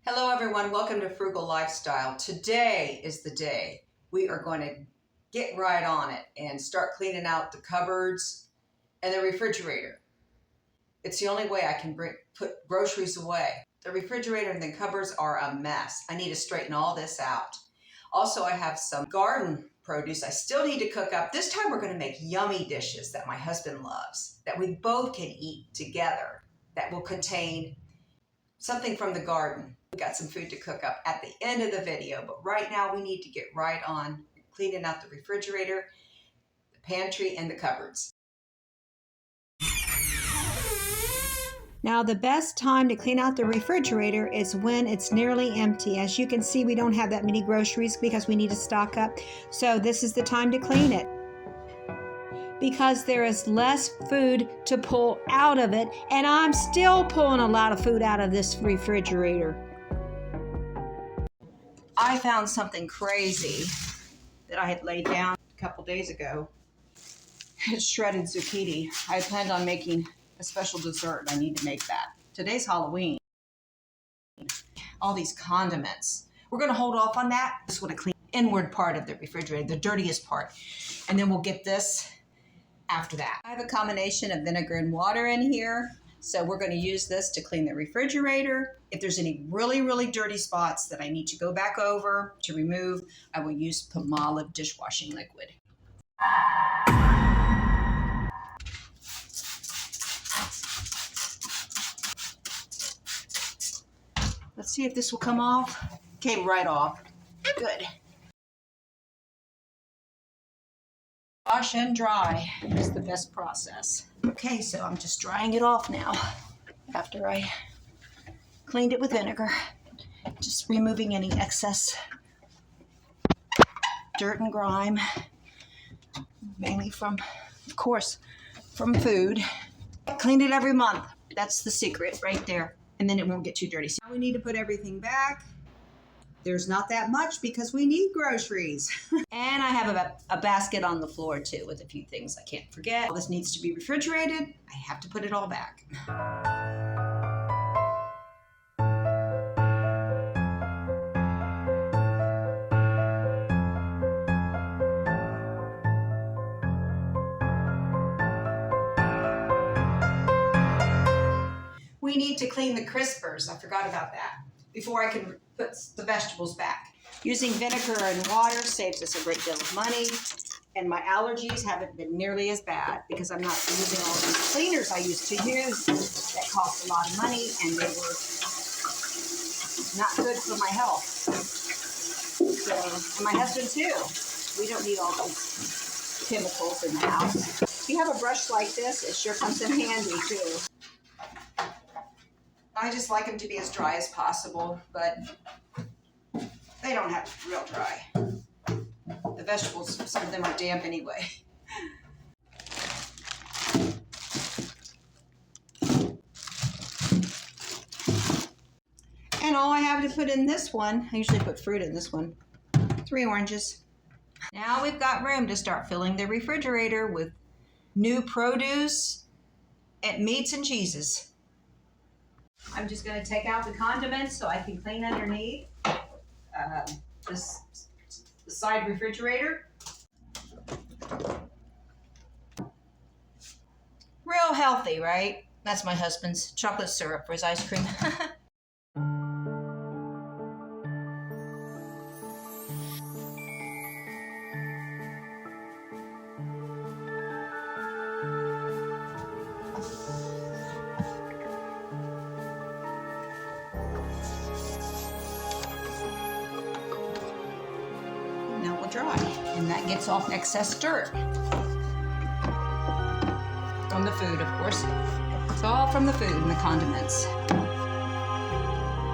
Hello everyone, welcome to Frugal Lifestyle. Today is the day we are going to get right on it and start cleaning out the cupboards and the refrigerator. It's the only way I can put groceries away. The refrigerator and the cupboards are a mess. I need to straighten all this out. Also, I have some garden produce I still need to cook up. This time we're going to make yummy dishes that my husband loves, that we both can eat together, that will contain something from the garden. We got some food to cook up at the end of the video, but right now we need to get right on cleaning out the refrigerator, the pantry, and the cupboards. Now the best time to clean out the refrigerator is when it's nearly empty. As you can see, we don't have that many groceries because we need to stock up. So this is the time to clean it, because there is less food to pull out of it, and I'm still pulling a lot of food out of this refrigerator. I found something crazy that I had laid down a couple days ago. It's shredded zucchini. I planned on making a special dessert. I need to make that. Today's Halloween. All these condiments. We're going to hold off on that. I just want to clean the inward part of the refrigerator, the dirtiest part. And then we'll get this after that. I have a combination of vinegar and water in here. So we're going to use this to clean the refrigerator. If there's any really, really dirty spots that I need to go back over to remove, I will use Palmolive dishwashing liquid. Let's see if this will come off. Came right off. Good. Wash and dry is the best process. Okay, so I'm just drying it off now after I cleaned it with vinegar. Just removing any excess dirt and grime, mainly from, of course, from food. I clean it every month. That's the secret right there. And then it won't get too dirty. So now we need to put everything back. There's not that much because we need groceries. And I have a basket on the floor too with a few things I can't forget. All this needs to be refrigerated. I have to put it all back. We need to clean the crispers. I forgot about that. Before I can put the vegetables back. Using vinegar and water saves us a great deal of money, and my allergies haven't been nearly as bad because I'm not using all these cleaners I used to use that cost a lot of money, and they were not good for my health. So, and my husband too. We don't need all those chemicals in the house. If you have a brush like this, it sure comes in handy too. I just like them to be as dry as possible, but they don't have to be real dry. The vegetables, some of them are damp anyway. And all I have to put in this one, I usually put fruit in this one, 3 oranges. Now we've got room to start filling the refrigerator with new produce and meats and cheeses. I'm just going to take out the condiments so I can clean underneath the side refrigerator. Real healthy, right? That's my husband's chocolate syrup for his ice cream. Dry, and that gets off excess dirt from the food, of course. It's all from the food and the condiments.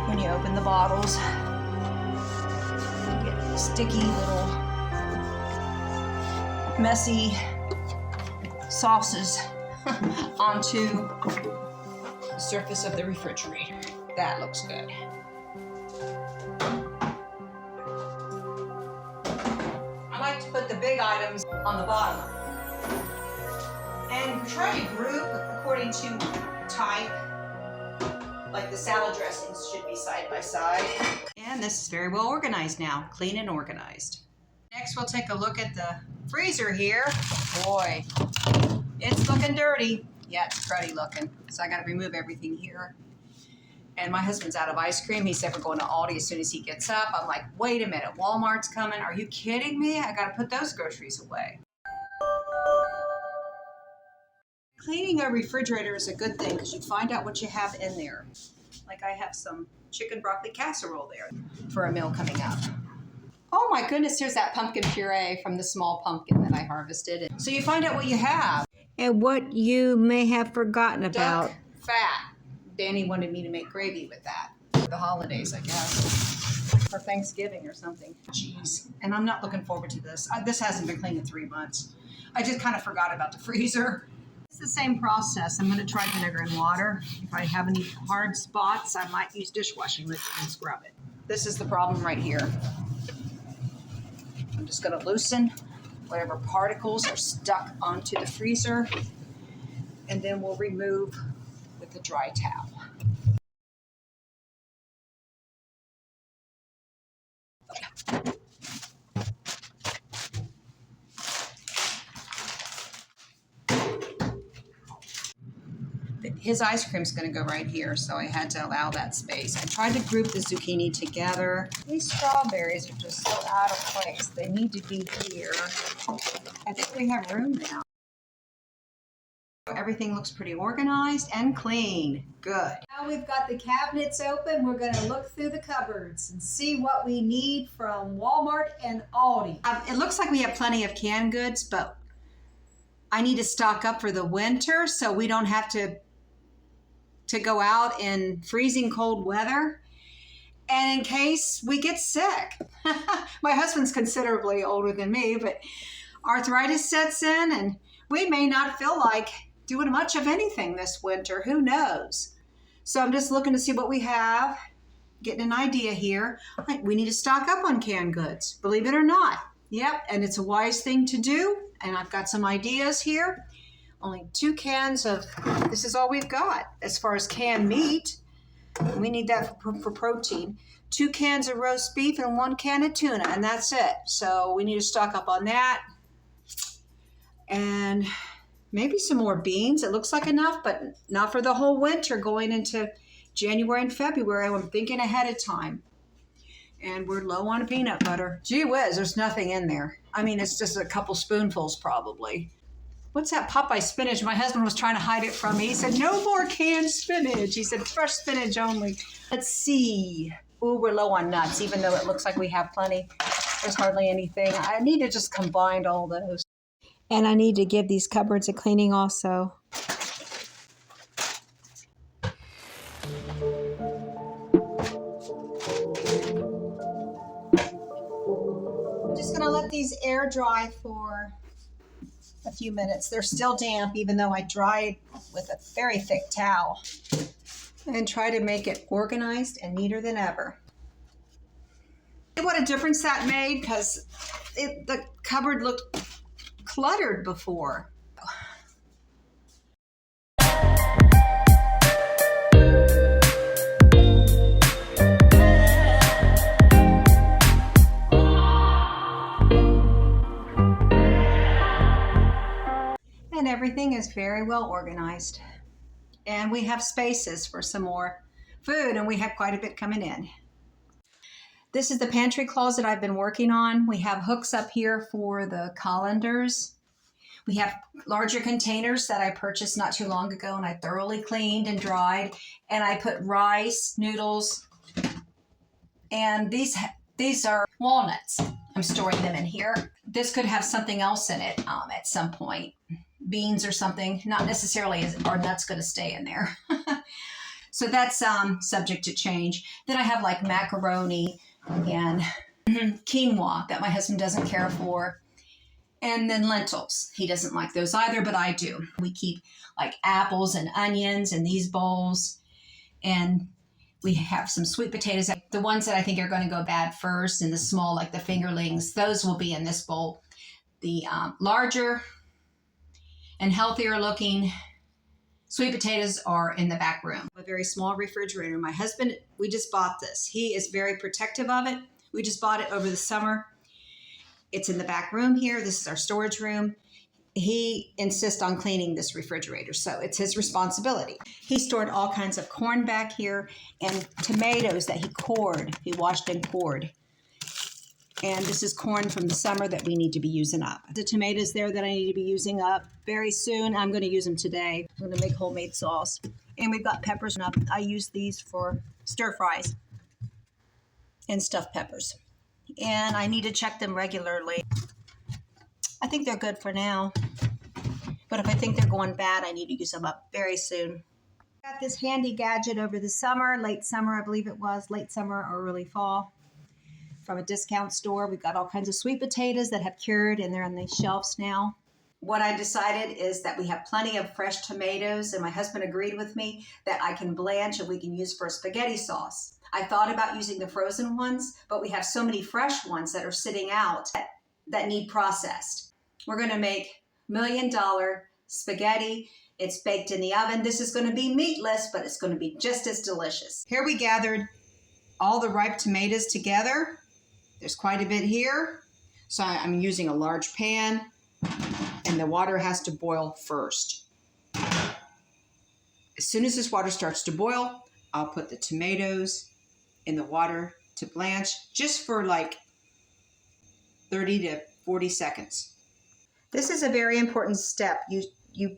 When you open the bottles, you get sticky little messy sauces onto the surface of the refrigerator. That looks good. Put the big items on the bottom and try to group according to type Like the salad dressings should be side by side. And this is very well organized now, clean and organized. Next, we'll take a look at the freezer here. Boy, it's looking dirty. Yeah, it's cruddy looking. So I got to remove everything here. And my husband's out of ice cream. He said we're going to Aldi as soon as he gets up. I'm like, wait a minute, Walmart's coming. Are you kidding me? I got to put those groceries away. Cleaning a refrigerator is a good thing because you find out what you have in there. Like I have some chicken broccoli casserole there for a meal coming up. Oh my goodness, here's that pumpkin puree from the small pumpkin that I harvested. So you find out what you have. And what you may have forgotten about. Duck fat. Danny wanted me to make gravy with that for the holidays, I guess. For Thanksgiving or something. Jeez. And I'm not looking forward to this. This hasn't been cleaned in 3 months. I just kind of forgot about the freezer. It's the same process. I'm going to try vinegar and water. If I have any hard spots, I might use dishwashing liquid and scrub it. This is the problem right here. I'm just going to loosen whatever particles are stuck onto the freezer, and then we'll remove with a dry towel. His ice cream's going to go right here, so I had to allow that space. I tried to group the zucchini together. These strawberries are just so out of place. They need to be here. I think we have room now. Everything looks pretty organized and clean. Good. Now we've got the cabinets open. We're going to look through the cupboards and see what we need from Walmart and Aldi. It looks like we have plenty of canned goods, but I need to stock up for the winter so we don't have to go out in freezing cold weather, and in case we get sick. My husband's considerably older than me, but arthritis sets in and we may not feel like doing much of anything this winter. Who knows? So I'm just looking to see what we have, getting an idea here. We need to stock up on canned goods, believe it or not. Yep, and it's a wise thing to do, and I've got some ideas here. Only 2 cans of, this is all we've got as far as canned meat. We need that for protein. 2 cans of roast beef and 1 can of tuna, and that's it. So we need to stock up on that. And maybe some more beans. It looks like enough, but not for the whole winter going into January and February. I'm thinking ahead of time. And we're low on peanut butter. Gee whiz, there's nothing in there. I mean, it's just a couple spoonfuls probably. What's that Popeye spinach? My husband was trying to hide it from me. He said, no more canned spinach. He said, fresh spinach only. Let's see. Ooh, we're low on nuts, even though it looks like we have plenty. There's hardly anything. I need to just combine all those. And I need to give these cupboards a cleaning also. I'm just going to let these air dry for a few minutes. They're still damp, even though I dried with a very thick towel. And try to make it organized and neater than ever. What a difference that made, because the cupboard looked cluttered before. And everything is very well organized. And we have spaces for some more food, and we have quite a bit coming in. This is the pantry closet I've been working on. We have hooks up here for the colanders. We have larger containers that I purchased not too long ago, and I thoroughly cleaned and dried. And I put rice, noodles, and these are walnuts. I'm storing them in here. This could have something else in it at some point. Beans or something. Not necessarily are nuts going to stay in there. So that's subject to change. Then I have like macaroni and quinoa that my husband doesn't care for. And then lentils. He doesn't like those either, but I do. We keep like apples and onions in these bowls. And we have some sweet potatoes. The ones that I think are going to go bad first, and the small, like the fingerlings, those will be in this bowl. The larger and healthier looking Sweet potatoes are in the back room. A very small refrigerator. My husband, we just bought this. He is very protective of it. We just bought it over the summer. It's in the back room here. This is our storage room. He insists on cleaning this refrigerator, so it's his responsibility. He stored all kinds of corn back here and tomatoes that he cored. He washed and cored. And this is corn from the summer that we need to be using up. The tomatoes there that I need to be using up very soon. I'm going to use them today. I'm going to make homemade sauce. And we've got peppers up. I use these for stir fries and stuffed peppers. And I need to check them regularly. I think they're good for now. But if I think they're going bad, I need to use them up very soon. Got this handy gadget over the summer, late summer, I believe it was, late summer or early fall, from a discount store. We've got all kinds of sweet potatoes that have cured and they're on the shelves now. What I decided is that we have plenty of fresh tomatoes, and my husband agreed with me that I can blanch and we can use for a spaghetti sauce. I thought about using the frozen ones, but we have so many fresh ones that are sitting out that need processed. We're going to make $1 million spaghetti. It's baked in the oven. This is going to be meatless, but it's going to be just as delicious. Here we gathered all the ripe tomatoes together. There's quite a bit here. So I'm using a large pan, and the water has to boil first. As soon as this water starts to boil, I'll put the tomatoes in the water to blanch just for like 30 to 40 seconds. This is a very important step. You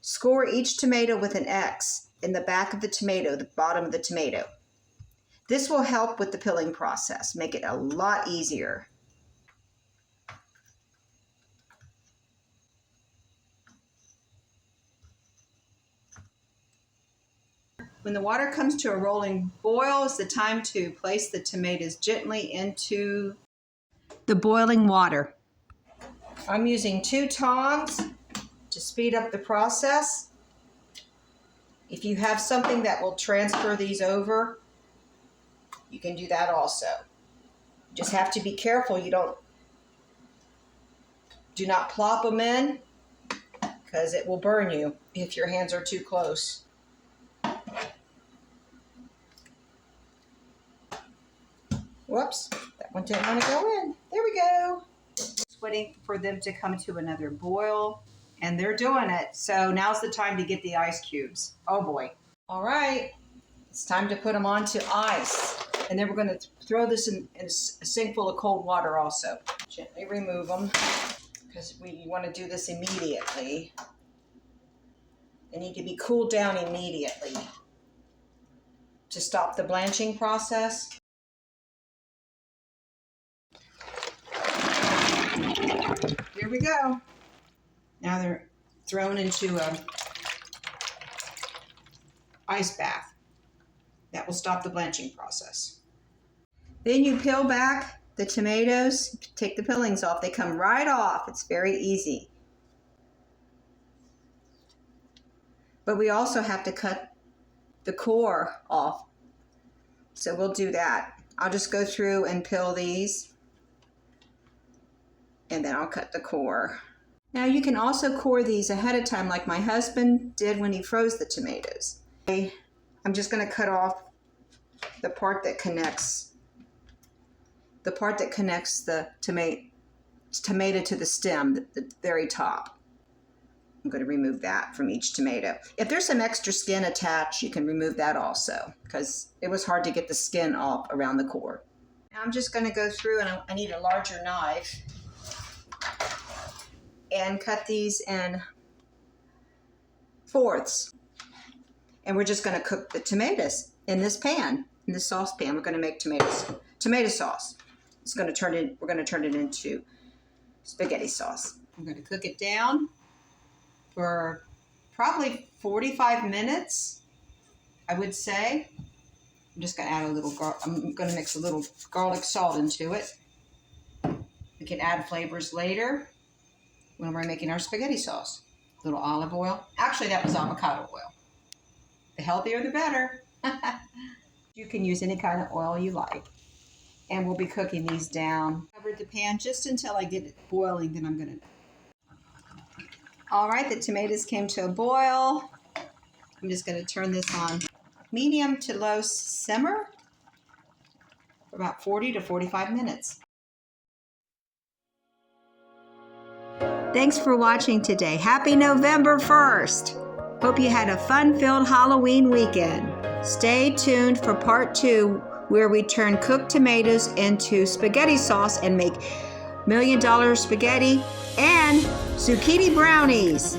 score each tomato with an X in the back of the tomato, the bottom of the tomato. This will help with the peeling process, make it a lot easier. When the water comes to a rolling boil, it's the time to place the tomatoes gently into the boiling water. I'm using 2 tongs to speed up the process. If you have something that will transfer these over, you can do that also. You just have to be careful you do not plop them in, because it will burn you if your hands are too close. Whoops, that one didn't want to go in. There we go. Just waiting for them to come to another boil, and they're doing it. So now's the time to get the ice cubes. Oh boy. All right, it's time to put them onto ice. And then we're going to throw this in a sink full of cold water also. Gently remove them, because we want to do this immediately. They need to be cooled down immediately to stop the blanching process. Here we go. Now they're thrown into an ice bath. That will stop the blanching process. Then you peel back the tomatoes, take the peelings off. They come right off. It's very easy. But we also have to cut the core off. So we'll do that. I'll just go through and peel these, and then I'll cut the core. Now you can also core these ahead of time like my husband did when he froze the tomatoes. I'm just going to cut off the part that connects the tomato to the stem, the very top. I'm going to remove that from each tomato. If there's some extra skin attached, you can remove that also, because it was hard to get the skin off around the core. Now I'm just going to go through, and I need a larger knife, and cut these in fourths. And we're just going to cook the tomatoes in this pan, in this saucepan. We're going to make tomato sauce. We're going to turn it into spaghetti sauce. I'm going to cook it down for probably 45 minutes, I would say. I'm just going to add I'm going to mix a little garlic salt into it. We can add flavors later when we're making our spaghetti sauce. A little olive oil. Actually, that was avocado oil. The healthier, the better. You can use any kind of oil you like. And we'll be cooking these down. Covered the pan just until I get it boiling, then I'm going to... All right, the tomatoes came to a boil. I'm just going to turn this on medium to low simmer for about 40 to 45 minutes. Thanks for watching today. Happy November 1st. Hope you had a fun-filled Halloween weekend. Stay tuned for part 2, where we turn cooked tomatoes into spaghetti sauce and make $1 million spaghetti and zucchini brownies.